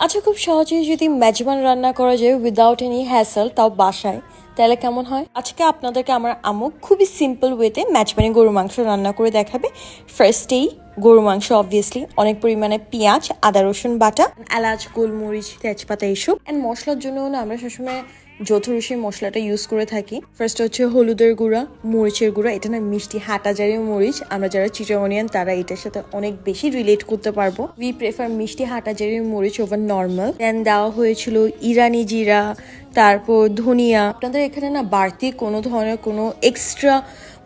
আচ্ছা, খুব সহজেই যদি মেজবান রান্না করা যায় উইদাউট এনি হ্যাসেল, তাও বাসায়, তাহলে কেমন হয়? আজকে আপনাদেরকে আমার আম্মু খুবই সিম্পল ওয়েতে মেজবানি গরুর মাংস রান্না করে দেখাবে। ফার্স্টেই গরু মাংস অবভিয়াসলি অনেক পরিমাণে পেঁয়াজ, আদা রসুন বাটা, এলাচ, গোলমরিচ, তেজপাতা এইসব। অ্যান্ড মশলার জন্য না আমরা সবসময় যৌথরসি মশলাটা ইউজ করে থাকি। ফার্স্ট হচ্ছে হলুদের গুঁড়া, মরিচের গুঁড়া। এটা না মিষ্টি হাটাজারি মরিচ, আমরা যারা চিটাগনিয়ান তারা এটার সাথে অনেক বেশি রিলেট করতে পারবো। উই প্রেফার মিষ্টি হাটাজারি মরিচ ওভার নর্মাল। দেন দেওয়া হয়েছিল ইরানি জিরা, তারপর ধনিয়া। আপনাদের এখানে না বাড়তি কোনো ধরনের কোনো এক্সট্রা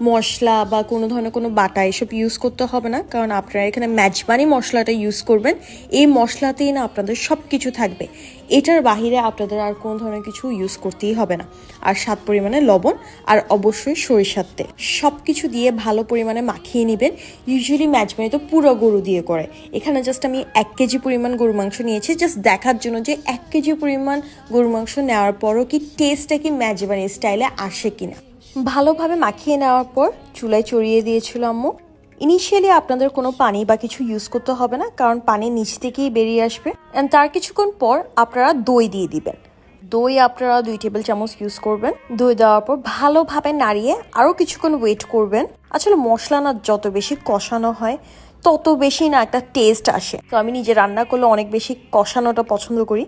মশলা বা কোনো ধরনের কোনো বাটা এসব ইউজ করতে হবে না, কারণ আপনারা এখানে মেজবানি মশলাটা ইউজ করবেন। এই মশলাতেই না আপনাদের সব কিছু থাকবে, এটার বাহিরে আপনাদের আর কোনো ধরনের কিছু ইউজ করতেই হবে না। আর স্বাদ পরিমাণে লবণ, আর অবশ্যই সরিষার তেল, সব কিছু দিয়ে ভালো পরিমাণে মাখিয়ে নেবেন। ইউজুয়ালি মেজবানি তো পুরো গরু দিয়ে করে, এখানে জাস্ট আমি 1 কেজি পরিমাণ গরু মাংস নিয়েছি, জাস্ট দেখার জন্য যে 1 কেজি পরিমাণ গরু মাংস নেওয়ার পরও কি টেস্টটা কি মেজবানি স্টাইলে আসে কিনা। ভালোভাবে মাখিয়ে নেওয়ার পর চুলায় চড়িয়ে দিয়েছিল আম্মু। ইনিশিয়ালি আপনাদের কোনো পানি বা কিছু ইউজ করতে হবে না, কারণ পানি নিচ থেকেই বেরিয়ে আসবে। অ্যান্ড তার কিছুক্ষণ পর আপনারা দই দিয়ে দিবেন। দই আপনারা 2 টেবিল চামচ ইউজ করবেন। দই দেওয়ার পর ভালোভাবে নাড়িয়ে আরও কিছুক্ষণ ওয়েট করবেন। আসলে মশলা না যত বেশি কষানো হয় তত বেশি না একটা টেস্ট আসে। তো আমি নিজে রান্না করলে অনেক বেশি কষানোটা পছন্দ করি।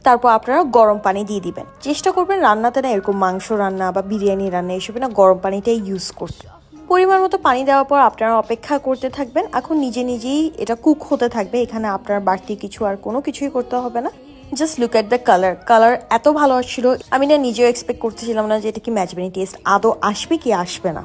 তারপর আপনারা গরম পানি দিয়ে দিবেন। চেষ্টা করবেন রান্নাতে না এরকম মাংস রান্না বা বিরিয়ানি রান্না এসবে না গরম পানিটাই ইউজ করতে। পরিমাণ মতো পানি দেওয়ার পর আপনারা অপেক্ষা করতে থাকবেন। এখন নিজে নিজেই এটা কুক হতে থাকবে, এখানে আপনার বাড়তি কিছু আর কোনো কিছুই করতে হবে না। Just look at the colour এত ভালো আসছিল, আমি না নিজেও এক্সপেক্ট করতেছিলাম না যে এটা কি মেজবানি টেস্ট আদৌ আসবে কি আসবে না।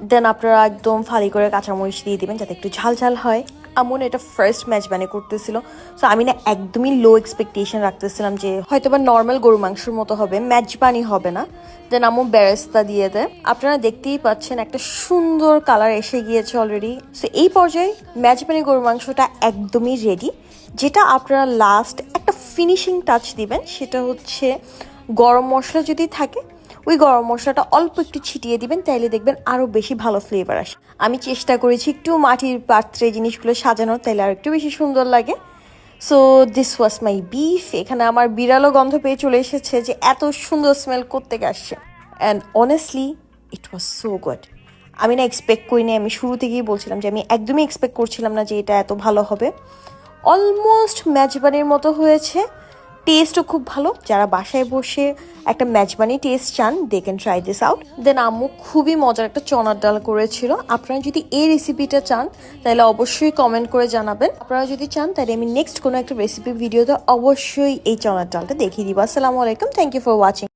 দেন আপনারা একদম ফালি করে কাঁচামরিচ দিয়ে দিবেন যাতে একটু ঝাল ঝাল হয়। আমন এটা ফার্স্ট মেজবানি করতেছিল, সো আমি না একদমই লো এক্সপেকটেশন রাখতেছিলাম যে হয়তো বা নর্মাল গরু মাংসের মতো হবে, মেজবানি হবে না। দেন আমু বেরেস্তা দিয়ে দেয়। আপনারা দেখতেই পাচ্ছেন একটা সুন্দর কালার এসে গিয়েছে অলরেডি। সো এই পর্যায়ে মেজবানি গরু মাংসটা একদমই রেডি। যেটা আপনারা লাস্ট একটা ফিনিশিং টাচ দিবেন সেটা হচ্ছে গরম মশলা যদি থাকে ওই গরম মশলাটা অল্প একটু ছিটিয়ে দিবেন, তাইলে দেখবেন আরও বেশি ভালো ফ্লেভার আসে। আমি চেষ্টা করেছি একটু মাটির পাত্রে জিনিসগুলো সাজানোর, তাইলে আর একটু বেশি সুন্দর লাগে। So this was my beef. এখানে আমার বিড়ালও গন্ধ পেয়ে চলে এসেছে যে এত সুন্দর স্মেল করতে আসছে। And honestly it was so good. আমি না এক্সপেক্ট করিনি, আমি শুরু থেকেই বলছিলাম যে আমি একদমই এক্সপেক্ট করছিলাম না যে এটা এত ভালো হবে। অলমোস্ট মেজবানির মতো হয়েছে, টেস্টও খুব ভালো। যারা বাসায় বসে একটা মেজবানি টেস্ট চান they can try this out. Then আম্মু খুবই মজার একটা চনার ডাল করেছিল। আপনারা যদি এই রেসিপিটা চান তাহলে অবশ্যই কমেন্ট করে জানাবেন। আপনারা যদি চান তাহলে আমি নেক্সট কোনো একটা রেসিপি ভিডিওতে অবশ্যই এই চনার ডালটা দেখিয়ে দিব। আসসালামু আলাইকুম, থ্যাংক ইউ ফর ওয়াচিং।